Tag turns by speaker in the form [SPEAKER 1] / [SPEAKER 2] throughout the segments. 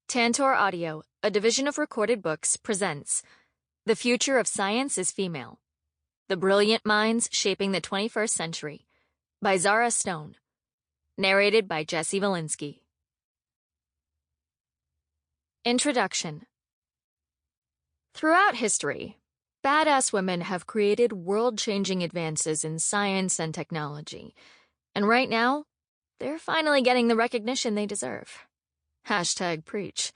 [SPEAKER 1] Tantor Audio, a division of Recorded Books, presents The Future of Science is Female. The Brilliant Minds Shaping the 21st Century by Zara Stone. Narrated by Vilinsky. Introduction. Throughout history, badass women have created world-changing advances in science and technology, and right now, they're finally getting the recognition they deserve. #preach.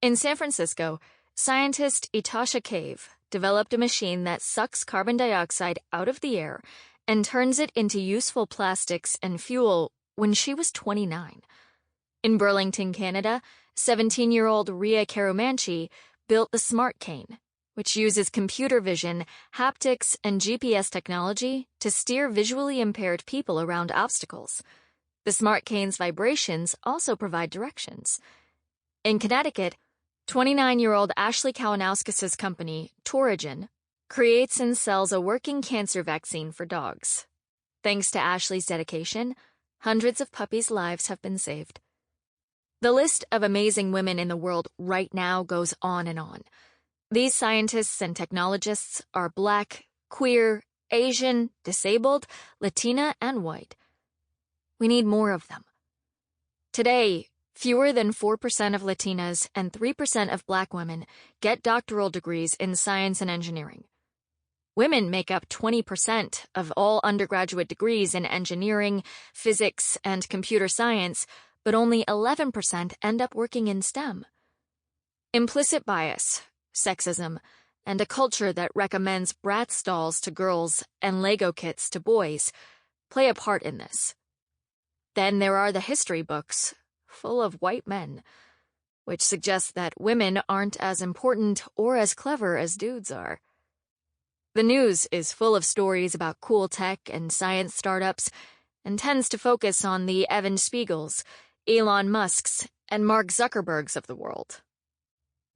[SPEAKER 1] In San Francisco, scientist Etasha Cave developed a machine that sucks carbon dioxide out of the air and turns it into useful plastics and fuel when she was 29. In Burlington, Canada, 17-year-old Ria Karumanchi built the Smart Cane, which uses computer vision, haptics, and GPS technology to steer visually impaired people around obstacles. The Smart Cane's vibrations also provide directions. In Connecticut, 29-year-old Ashley Kalinowskis' company, Torigen, creates and sells a working cancer vaccine for dogs. Thanks to Ashley's dedication, hundreds of puppies' lives have been saved. The list of amazing women in the world right now goes on and on. These scientists and technologists are Black, queer, Asian, disabled, Latina, and white. We need more of them. Today, fewer than 4% of Latinas and 3% of Black women get doctoral degrees in science and engineering. Women make up 20% of all undergraduate degrees in engineering, physics, and computer science, but only 11% end up working in STEM. Implicit bias, sexism, and a culture that recommends Bratz dolls to girls and Lego kits to boys play a part in this. Then there are the history books, full of white men, which suggests that women aren't as important or as clever as dudes are. The news is full of stories about cool tech and science startups and tends to focus on the Evan Spiegels, Elon Musks, and Mark Zuckerbergs of the world.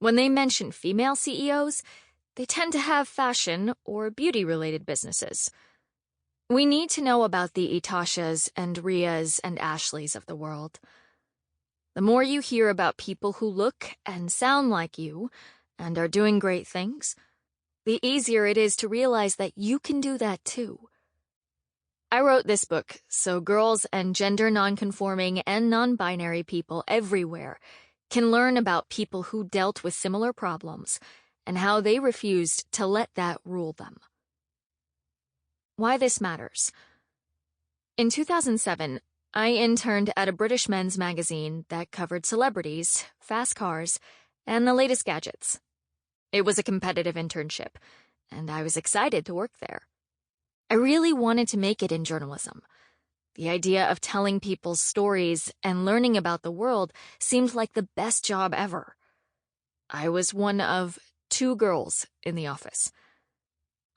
[SPEAKER 1] When they mention female CEOs, they tend to have fashion or beauty-related businesses. We need to know about the Etashas and Rias and Ashleys of the world. The more you hear about people who look and sound like you and are doing great things, the easier it is to realize that you can do that too. I wrote this book so girls and gender nonconforming and non-binary people everywhere can learn about people who dealt with similar problems and how they refused to let that rule them. Why this matters. In 2007, I interned at a British men's magazine that covered celebrities, fast cars, and the latest gadgets. It was a competitive internship, and I was excited to work there. I really wanted to make it in journalism. The idea of telling people's stories and learning about the world seemed like the best job ever. I was one of 2 girls in the office.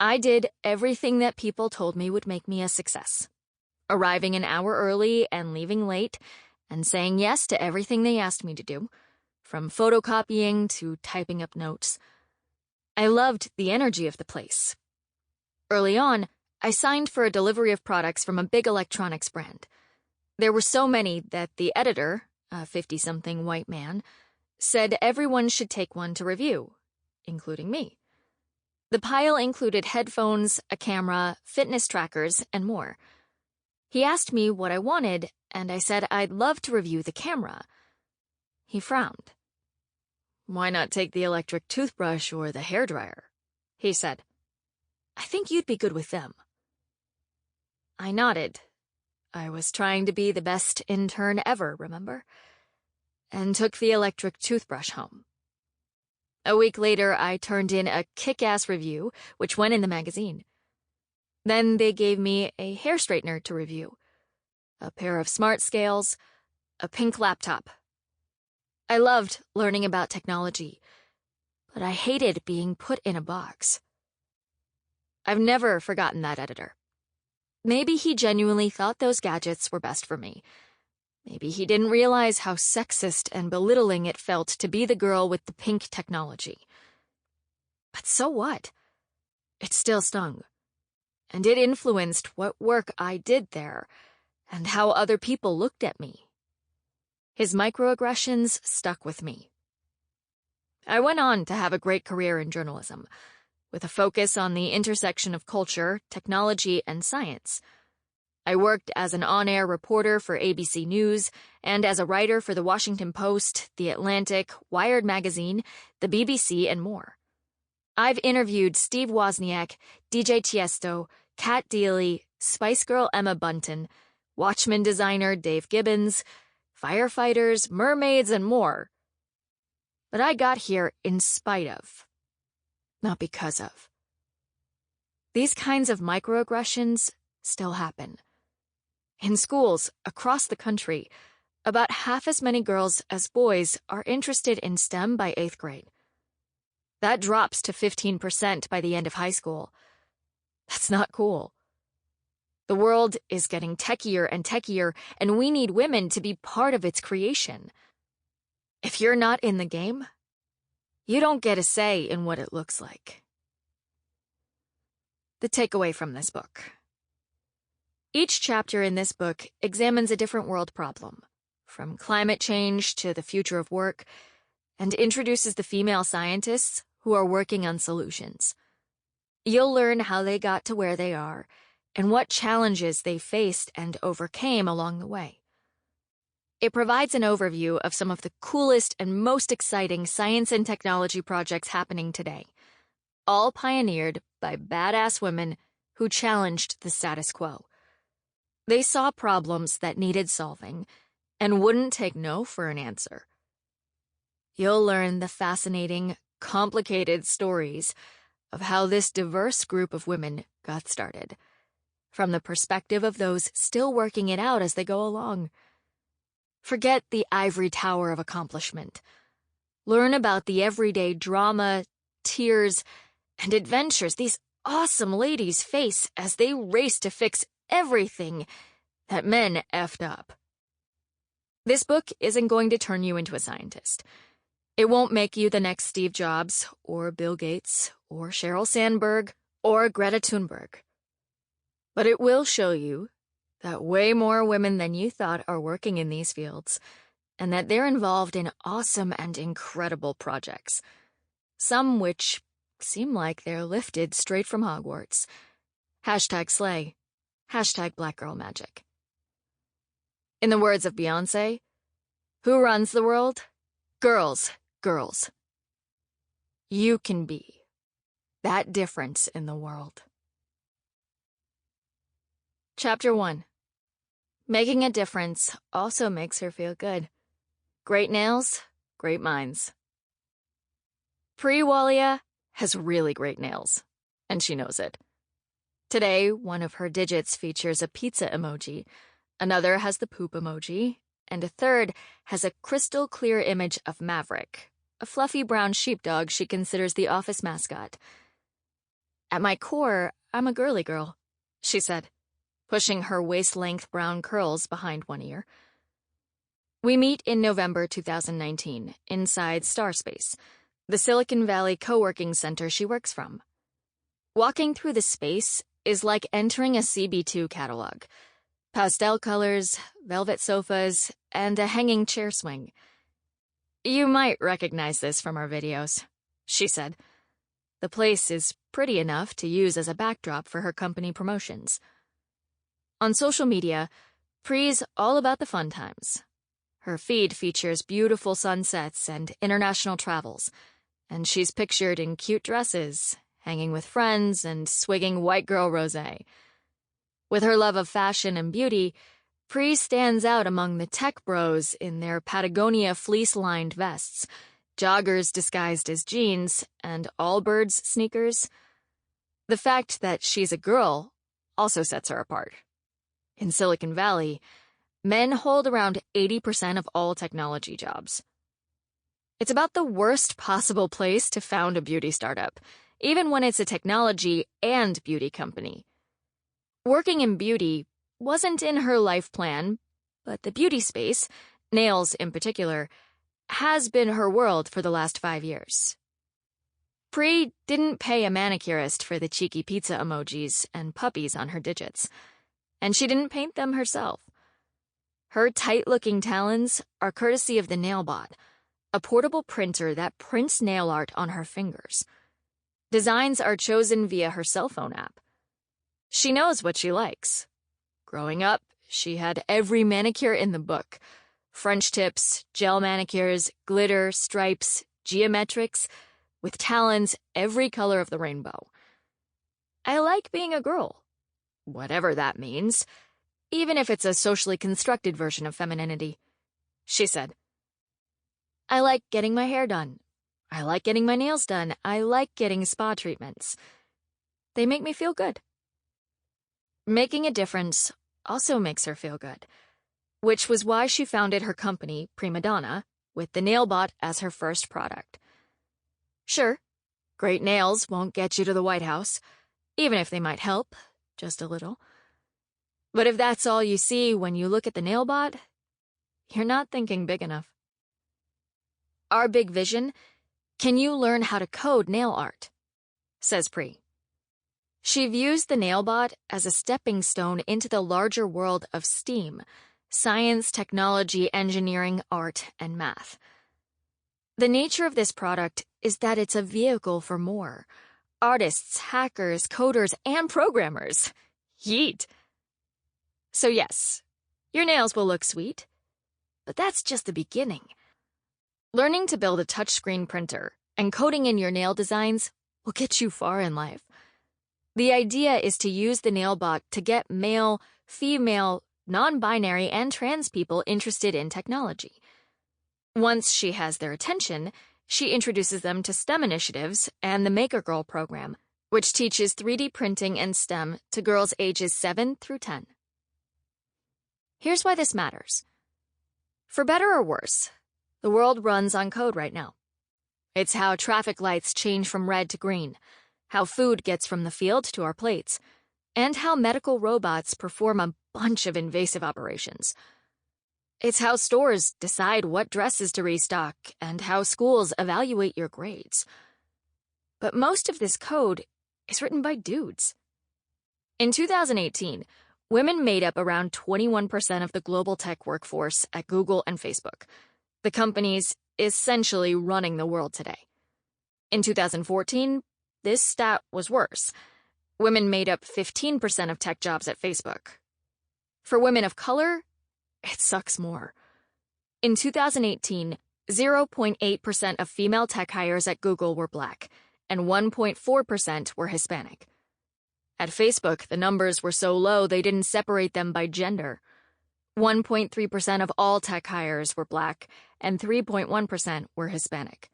[SPEAKER 1] I did everything that people told me would make me a success. Arriving an hour early and leaving late, and saying yes to everything they asked me to do, from photocopying to typing up notes. I loved the energy of the place. Early on, I signed for a delivery of products from a big electronics brand. There were so many that the editor, a 50-something white man, said everyone should take one to review, including me. The pile included headphones, a camera, fitness trackers, and more. He asked me what I wanted, and I said I'd love to review the camera. He frowned. "Why not take the electric toothbrush or the hairdryer?" he said. "I think you'd be good with them." I nodded. I was trying to be the best intern ever, remember? And took the electric toothbrush home. A week later, I turned in a kick-ass review, which went in the magazine. Then they gave me a hair straightener to review, a pair of smart scales, a pink laptop. I loved learning about technology, but I hated being put in a box. I've never forgotten that editor. Maybe he genuinely thought those gadgets were best for me. Maybe he didn't realize how sexist and belittling it felt to be the girl with the pink technology. But so what? It still stung. And it influenced what work I did there, and how other people looked at me. His microaggressions stuck with me. I went on to have a great career in journalism, with a focus on the intersection of culture, technology, and science. I worked as an on-air reporter for ABC News and as a writer for The Washington Post, The Atlantic, Wired Magazine, the BBC, and more. I've interviewed Steve Wozniak, DJ Tiesto, Kat Deely, Spice Girl Emma Bunton, Watchmen designer Dave Gibbons, firefighters, mermaids, and more. But I got here in spite of, not because of. These kinds of microaggressions still happen. In schools across the country, about half as many girls as boys are interested in STEM by 8th grade. That drops to 15% by the end of high school. That's not cool. The world is getting techier and techier, and we need women to be part of its creation. If you're not in the game, you don't get a say in what it looks like. The takeaway from this book. Each chapter in this book examines a different world problem, from climate change to the future of work, and introduces the female scientists who are working on solutions. You'll learn how they got to where they are, and what challenges they faced and overcame along the way. It provides an overview of some of the coolest and most exciting science and technology projects happening today, all pioneered by badass women who challenged the status quo. They saw problems that needed solving and wouldn't take no for an answer. You'll learn the fascinating, complicated stories of how this diverse group of women got started, from the perspective of those still working it out as they go along. Forget the ivory tower of accomplishment. Learn about the everyday drama, tears, and adventures these awesome ladies face as they race to fix everything that men effed up. This book isn't going to turn you into a scientist. It won't make you the next Steve Jobs, or Bill Gates, or Sheryl Sandberg, or Greta Thunberg. But it will show you that way more women than you thought are working in these fields, and that they're involved in awesome and incredible projects, some which seem like they're lifted straight from Hogwarts. #Slay. #BlackGirlMagic. In the words of Beyoncé, who runs the world? Girls, girls. You can be that difference in the world. Chapter 1. Making a difference also makes her feel good. Great nails, great minds. Walia has really great nails, and she knows it. Today, one of her digits features a pizza emoji, another has the poop emoji, and a third has a crystal clear image of Maverick, a fluffy brown sheepdog she considers the office mascot. At my core, I'm a girly girl, she said, pushing her waist-length brown curls behind one ear. We meet in November 2019, inside Starspace, the Silicon Valley co-working center she works from. Walking through the space is like entering a CB2 catalog. Pastel colors, velvet sofas, and a hanging chair swing. You might recognize this from our videos, she said. The place is pretty enough to use as a backdrop for her company promotions. On social media, Pre's all about the fun times. Her feed features beautiful sunsets and international travels, and she's pictured in cute dresses, hanging with friends, and swigging white girl rosé. With her love of fashion and beauty, Pri stands out among the tech bros in their Patagonia fleece-lined vests, joggers disguised as jeans, and Allbirds sneakers. The fact that she's a girl also sets her apart. In Silicon Valley, men hold around 80% of all technology jobs. It's about the worst possible place to found a beauty startup, even when it's a technology and beauty company. Working in beauty wasn't in her life plan, but the beauty space, nails in particular, has been her world for the last 5 years. Pri didn't pay a manicurist for the cheeky pizza emojis and puppies on her digits, and she didn't paint them herself. Her tight-looking talons are courtesy of the Nailbot, a portable printer that prints nail art on her fingers. Designs are chosen via her cell phone app. She knows what she likes. Growing up, she had every manicure in the book. French tips, gel manicures, glitter, stripes, geometrics, with talons every color of the rainbow. I like being a girl, whatever that means, even if it's a socially constructed version of femininity, she said. I like getting my hair done. I like getting my nails done. I like getting spa treatments. They make me feel good. Making a difference also makes her feel good, which was why she founded her company, Prima Donna, with the Nailbot as her first product. Sure, great nails won't get you to the White House, even if they might help, just a little. But if that's all you see when you look at the Nailbot, you're not thinking big enough. Our big vision: can you learn how to code nail art? Says Pri. She views the Nailbot as a stepping stone into the larger world of STEAM, science, technology, engineering, art, and math. The nature of this product is that it's a vehicle for more. Artists, hackers, coders, and programmers. Yeet. So yes, your nails will look sweet, but that's just the beginning. Learning to build a touchscreen printer and coding in your nail designs will get you far in life. The idea is to use the Nailbot to get male, female, non-binary, and trans people interested in technology. Once she has their attention, she introduces them to STEM initiatives and the Maker Girl program, which teaches 3D printing and STEM to girls ages 7 through 10. Here's why this matters. For better or worse, the world runs on code right now. It's how traffic lights change from red to green, how food gets from the field to our plates, and how medical robots perform a bunch of invasive operations. It's how stores decide what dresses to restock and how schools evaluate your grades. But most of this code is written by dudes. In 2018, women made up around 21% of the global tech workforce at Google and Facebook, the companies essentially running the world today. In 2014, this stat was worse. Women made up 15% of tech jobs at Facebook. For women of color, it sucks more. In 2018, 0.8% of female tech hires at Google were Black, and 1.4% were Hispanic. At Facebook, the numbers were so low they didn't separate them by gender. 1.3% of all tech hires were Black, and 3.1% were Hispanic.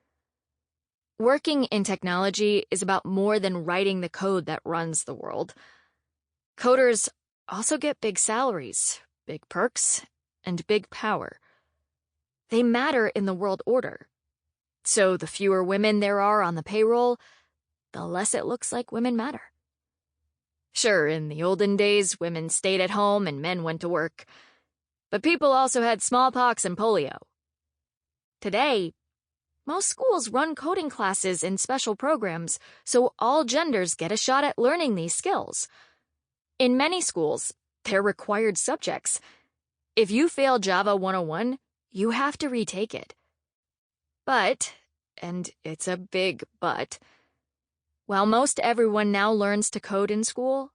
[SPEAKER 1] Working in technology is about more than writing the code that runs the world. Coders also get big salaries, big perks, and big power. They matter in the world order. So the fewer women there are on the payroll, the less it looks like women matter. Sure, in the olden days, women stayed at home and men went to work. But people also had smallpox and polio. Today, most schools run coding classes and special programs, so all genders get a shot at learning these skills. In many schools, they're required subjects. If you fail Java 101, you have to retake it. But, and it's a big but, while most everyone now learns to code in school,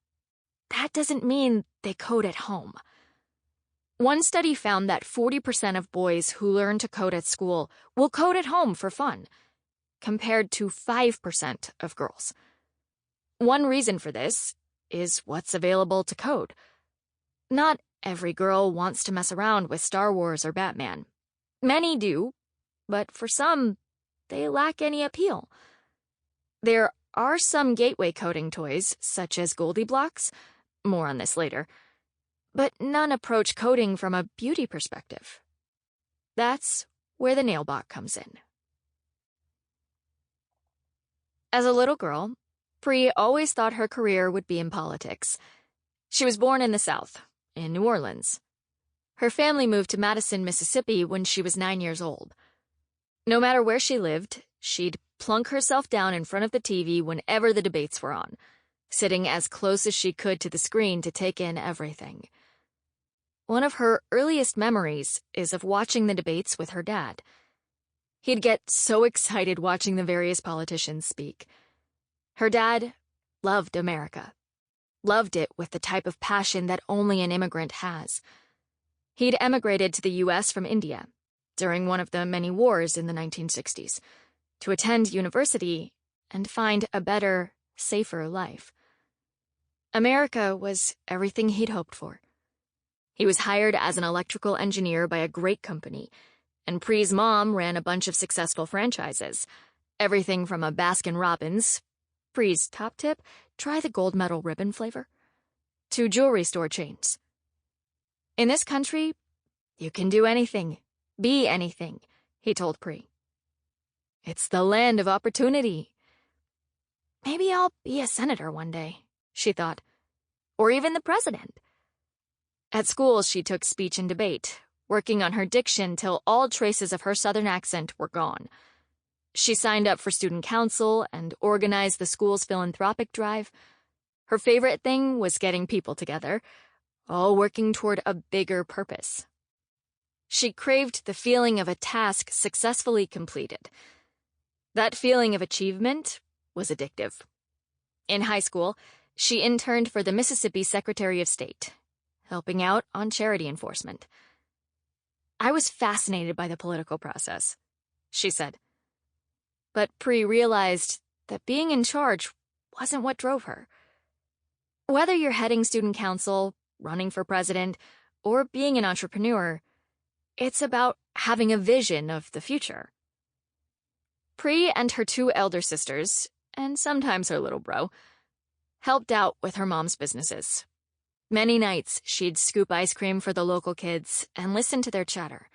[SPEAKER 1] that doesn't mean they code at home. One study found that 40% of boys who learn to code at school will code at home for fun, compared to 5% of girls. One reason for this is what's available to code. Not every girl wants to mess around with Star Wars or Batman. Many do, but for some, they lack any appeal. There are some gateway coding toys, such as Goldie Blocks, more on this later, but none approach coding from a beauty perspective. That's where the Nailbot comes in. As a little girl, Pri always thought her career would be in politics. She was born in the South, in New Orleans. Her family moved to Madison, Mississippi when she was 9 years old. No matter where she lived, she'd plunk herself down in front of the TV whenever the debates were on, sitting as close as she could to the screen to take in everything. one of her earliest memories is of watching the debates with her dad. He'd get so excited watching the various politicians speak. Her dad loved America, loved it with the type of passion that only an immigrant has. He'd emigrated to the U.S. from India during one of the many wars in the 1960s to attend university and find a better, safer life. America was everything he'd hoped for. He was hired as an electrical engineer by a great company, and Pree's mom ran a bunch of successful franchises. Everything from a Baskin-Robbins, Pree's top tip, try the gold medal ribbon flavor, to jewelry store chains. In this country, you can do anything, be anything, he told Pree. It's the land of opportunity. Maybe I'll be a senator one day, she thought, or even the president. At school, she took speech and debate, working on her diction till all traces of her Southern accent were gone. She signed up for student council and organized the school's philanthropic drive. Her favorite thing was getting people together, all working toward a bigger purpose. She craved the feeling of a task successfully completed. That feeling of achievement was addictive. In high school, she interned for the Mississippi Secretary of State, helping out on charity enforcement. I was fascinated by the political process, she said. But Pree realized that being in charge wasn't what drove her. Whether you're heading student council, running for president, or being an entrepreneur, it's about having a vision of the future. Pree and her two elder sisters, and sometimes her little bro, helped out with her mom's businesses. Many nights, she'd scoop ice cream for the local kids and listen to their chatter.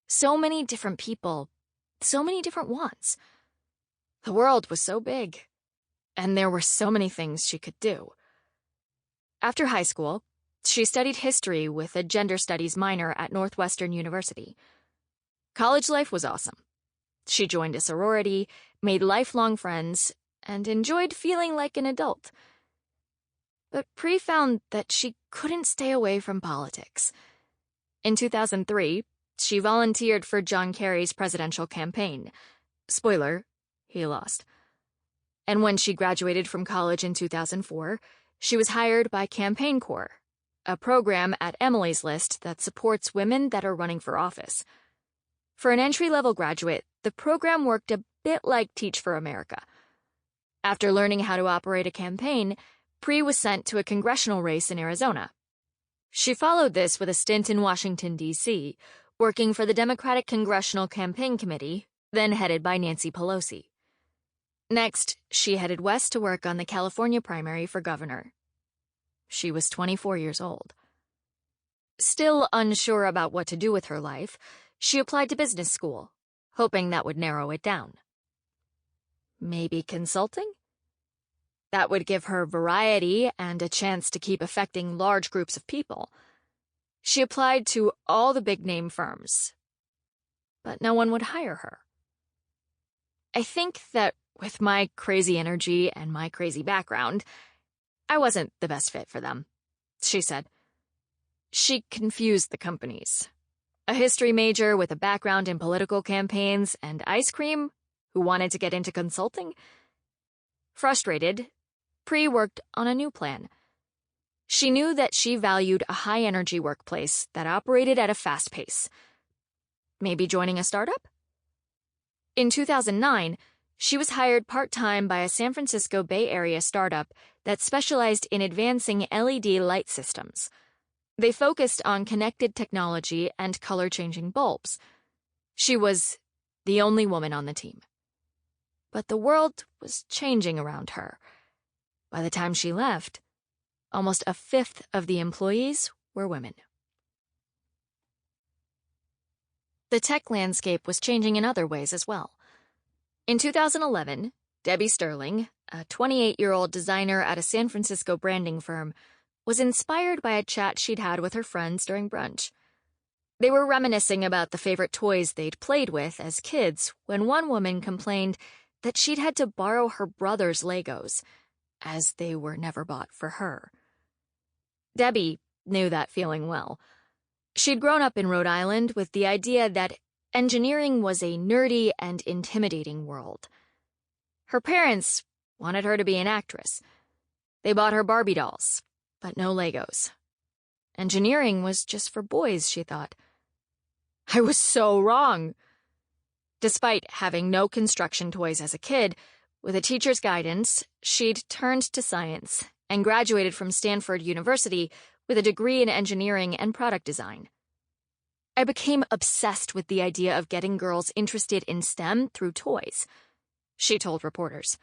[SPEAKER 1] So many different people, so many different wants. The world was so big, and there were so many things she could do. After high school, she studied history with a gender studies minor at Northwestern University. College life was awesome. She joined a sorority, made lifelong friends, and enjoyed feeling like an adult. But Pree found that she couldn't stay away from politics. In 2003, she volunteered for John Kerry's presidential campaign. Spoiler, he lost. And when she graduated from college in 2004, she was hired by Campaign Corps, a program at Emily's List that supports women that are running for office. For an entry-level graduate, the program worked a bit like Teach for America. After learning how to operate a campaign, Pree was sent to a congressional race in Arizona. She followed this with a stint in Washington, D.C., working for the Democratic Congressional Campaign Committee, then headed by Nancy Pelosi. Next, she headed west to work on the California primary for governor. She was 24 years old. Still unsure about what to do with her life, she applied to business school, hoping that would narrow it down. Maybe consulting? That would give her variety and a chance to keep affecting large groups of people. She applied to all the big-name firms, but no one would hire her. I think that with my crazy energy and my crazy background, I wasn't the best fit for them, she said. She confused the companies. A history major with a background in political campaigns and ice cream who wanted to get into consulting? Frustrated, Pree worked on a new plan. She knew that she valued a high-energy workplace that operated at a fast pace. Maybe joining a startup? In 2009, she was hired part-time by a San Francisco Bay Area startup that specialized in advancing LED light systems. They focused on connected technology and color-changing bulbs. She was the only woman on the team. But the world was changing around her. By the time she left, almost a fifth of the employees were women. The tech landscape was changing in other ways as well. In 2011, Debbie Sterling, a 28-year-old designer at a San Francisco branding firm, was inspired by a chat she'd had with her friends during brunch. They were reminiscing about the favorite toys they'd played with as kids when one woman complained that she'd had to borrow her brother's Legos, as they were never bought for her. Debbie knew that feeling well. She'd grown up in Rhode Island with the idea that engineering was a nerdy and intimidating world. Her parents wanted her to be an actress. They bought her Barbie dolls, but no Legos. Engineering was just for boys, she thought. I was so wrong. Despite having no construction toys as a kid, with a teacher's guidance, she'd turned to science and graduated from Stanford University with a degree in engineering and product design. I became obsessed with the idea of getting girls interested in STEM through toys, she told reporters.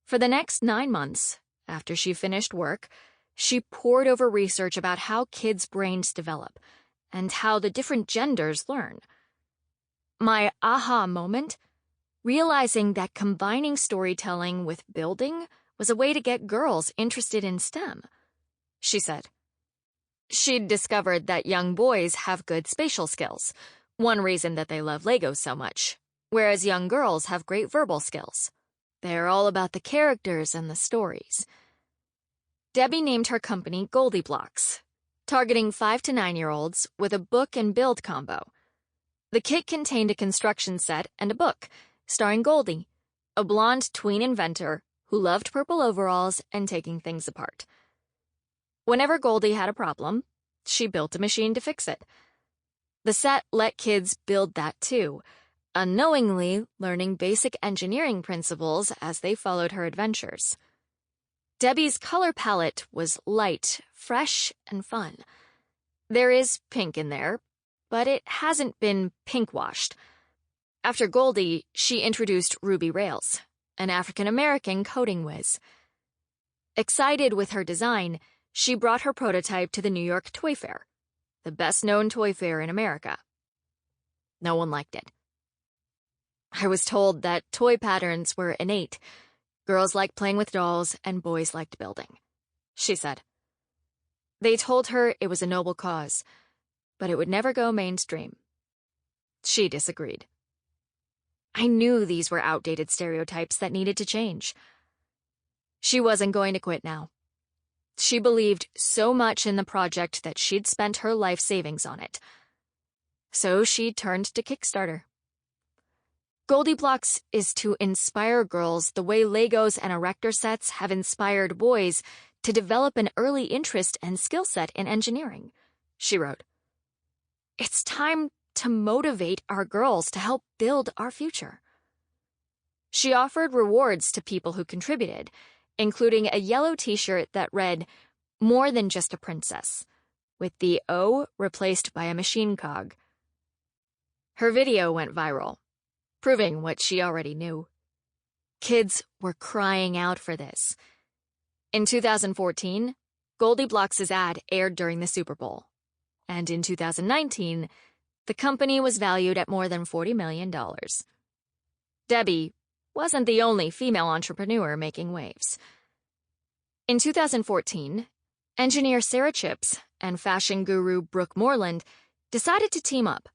[SPEAKER 1] For the next 9 months, after she finished work, she pored over research about how kids' brains develop and how the different genders learn. My aha moment? Realizing that combining storytelling with building was a way to get girls interested in STEM, she said. She'd discovered that young boys have good spatial skills, one reason that they love Legos so much, whereas young girls have great verbal skills. They're all about the characters and the stories. Debbie named her company Goldie Blocks, targeting 5 to 9-year-olds with a book and build combo. The kit contained a construction set and a book, starring Goldie, a blonde tween inventor who loved purple overalls and taking things apart. Whenever Goldie had a problem, she built a machine to fix it. The set let kids build that too, unknowingly learning basic engineering principles as they followed her adventures. Debbie's color palette was light, fresh, and fun. There is pink in there, but it hasn't been pink-washed. After Goldie, she introduced Ruby Rails, an African-American coding whiz. Excited with her design, she brought her prototype to the New York Toy Fair, the best-known toy fair in America. No one liked it. I was told that toy patterns were innate. Girls liked playing with dolls, and boys liked building, she said. They told her it was a noble cause, but it would never go mainstream. She disagreed. I knew these were outdated stereotypes that needed to change. She wasn't going to quit now. She believed so much in the project that she'd spent her life savings on it. So she turned to Kickstarter. Goldie Blocks is to inspire girls the way Legos and erector sets have inspired boys to develop an early interest and skill set in engineering, she wrote. It's time to motivate our girls to help build our future. She offered rewards to people who contributed, including a yellow t-shirt that read, "More than just a princess," with the O replaced by a machine cog. Her video went viral, proving what she already knew. Kids were crying out for this. In 2014, Goldie Blocks' ad aired during the Super Bowl, and in 2019, the company was valued at more than $40 million. Debbie wasn't the only female entrepreneur making waves. In 2014, engineer Sarah Chips and fashion guru Brooke Moreland decided to team up.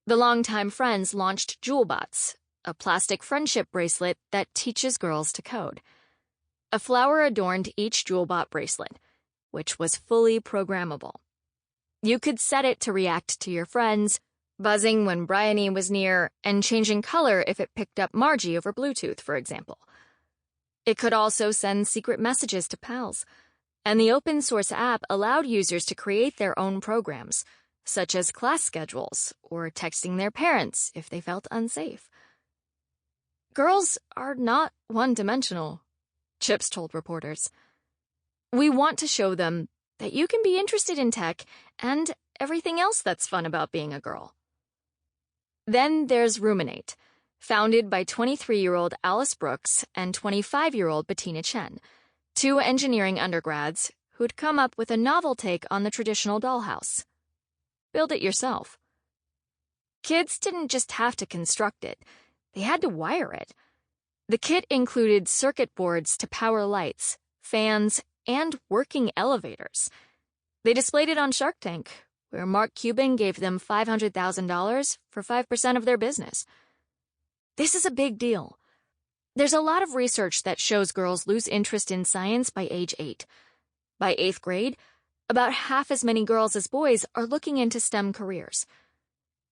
[SPEAKER 1] The longtime friends launched JewelBots, a plastic friendship bracelet that teaches girls to code. A flower adorned each JewelBot bracelet, which was fully programmable. You could set it to react to your friends, buzzing when Bryony was near, and changing color if it picked up Margie over Bluetooth, for example. It could also send secret messages to pals, and the open-source app allowed users to create their own programs, such as class schedules or texting their parents if they felt unsafe. Girls are not one-dimensional, Chips told reporters. We want to show them that you can be interested in tech and everything else that's fun about being a girl. Then there's Ruminate, founded by 23-year-old Alice Brooks and 25-year-old Bettina Chen, 2 engineering undergrads who'd come up with a novel take on the traditional dollhouse. Build it yourself. Kids didn't just have to construct it, they had to wire it. The kit included circuit boards to power lights, fans, and working elevators. They displayed it on Shark Tank, where Mark Cuban gave them $500,000 for 5% of their business. This is a big deal. There's a lot of research that shows girls lose interest in science by age 8. By 8th grade, About half as many girls as boys are looking into STEM careers.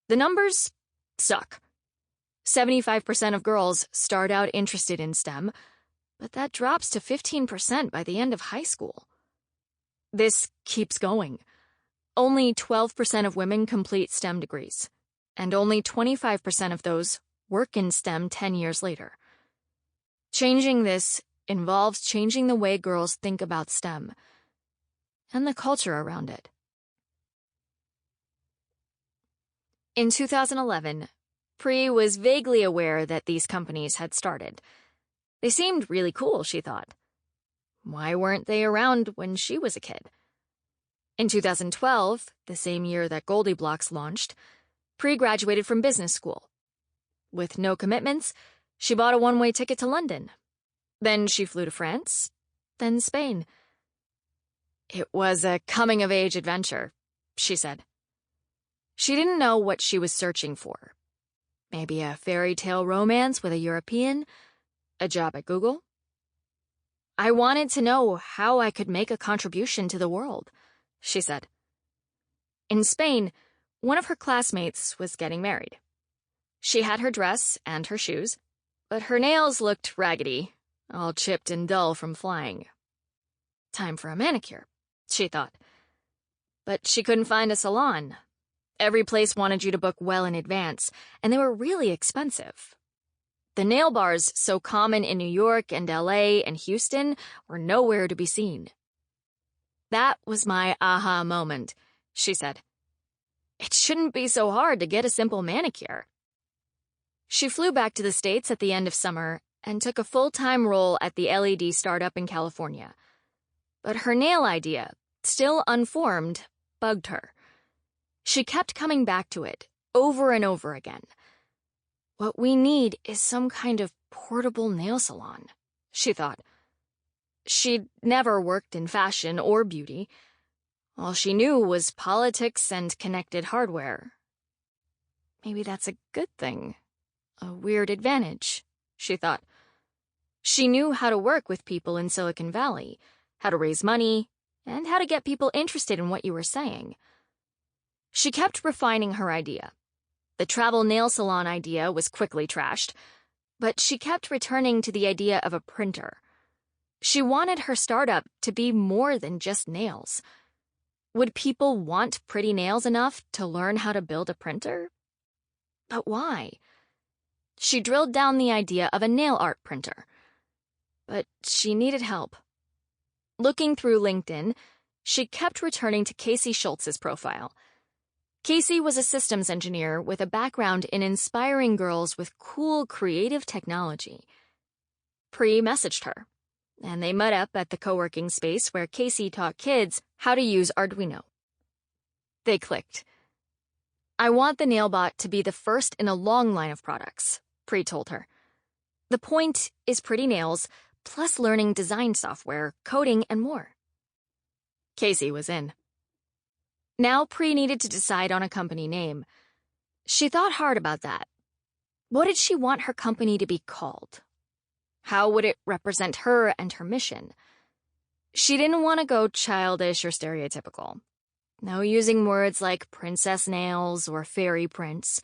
[SPEAKER 1] The numbers suck. 75% of girls start out interested in STEM, but that drops to 15% by the end of high school. This keeps going. Only 12% of women complete STEM degrees, and only 25% of those work in STEM 10 years later. Changing this involves changing the way girls think about STEM and the culture around it. In 2011, Pri was vaguely aware that these companies had started. They seemed really cool, she thought. Why weren't they around when she was a kid? In 2012, the same year that Goldie Blocks launched, Pri graduated from business school. With no commitments, she bought a one-way ticket to London. Then she flew to France, then Spain. It was a coming-of-age adventure, she said. She didn't know what she was searching for. Maybe a fairy tale romance with a European? A job at Google? I wanted to know how I could make a contribution to the world, she said. In Spain, one of her classmates was getting married. She had her dress and her shoes, but her nails looked raggedy, all chipped and dull from flying. Time for a manicure, she thought. But she couldn't find a salon. Every place wanted you to book well in advance, and they were really expensive. The nail bars so common in New York and LA and Houston were nowhere to be seen. That was my aha moment, she said. It shouldn't be so hard to get a simple manicure. She flew back to the States at the end of summer and took a full-time role at the LED startup in California. But her nail idea, still unformed, bugged her. She kept coming back to it, over and over again. What we need is some kind of portable nail salon, she thought. She'd never worked in fashion or beauty. All she knew was politics and connected hardware. Maybe that's a good thing. A weird advantage, she thought. She knew how to work with people in Silicon Valley, how to raise money, and how to get people interested in what you were saying. She kept refining her idea. The travel nail salon idea was quickly trashed, but she kept returning to the idea of a printer. She wanted her startup to be more than just nails. Would people want pretty nails enough to learn how to build a printer? But why? She drilled down the idea of a nail art printer. But she needed help. Looking through LinkedIn, she kept returning to Casey Schultz's profile. Casey was a systems engineer with a background in inspiring girls with cool, creative technology. Pri messaged her, and they met up at the co-working space where Casey taught kids how to use Arduino. They clicked. I want the Nailbot to be the first in a long line of products, Pri told her. The point is pretty nails, plus learning design software, coding, and more. Casey was in. Now Pri needed to decide on a company name. She thought hard about that. What did she want her company to be called? How would it represent her and her mission? She didn't want to go childish or stereotypical. No using words like princess nails or fairy prince.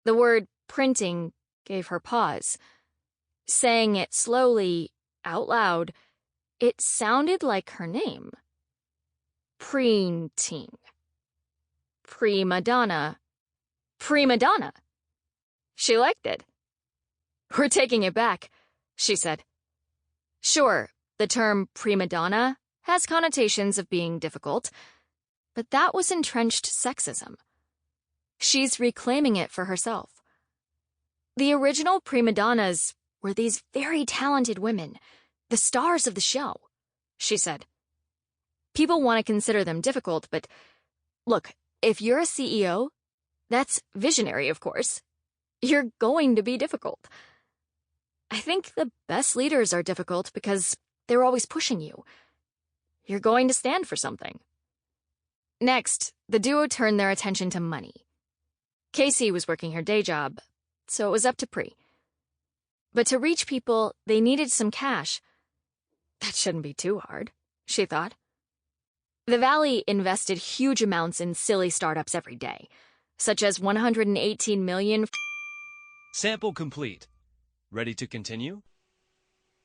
[SPEAKER 1] The word printing gave her pause. Saying it slowly, out loud, it sounded like her name. Preenting. Prima donna. Prima donna. She liked it. We're taking it back, she said. Sure, the term prima donna has connotations of being difficult, but that was entrenched sexism. She's reclaiming it for herself. The original prima donnas were these very talented women, the stars of the show, she said. People want to consider them difficult, but look, if you're a CEO, that's visionary, of course. You're going to be difficult. I think the best leaders are difficult because they're always pushing you. You're going to stand for something. Next, the duo turned their attention to money. Casey was working her day job, so it was up to Pri. But to reach people, they needed some cash. That shouldn't be too hard, she thought. The Valley invested huge amounts in silly startups every day, such as $118 million.
[SPEAKER 2] Sample complete. Ready to continue?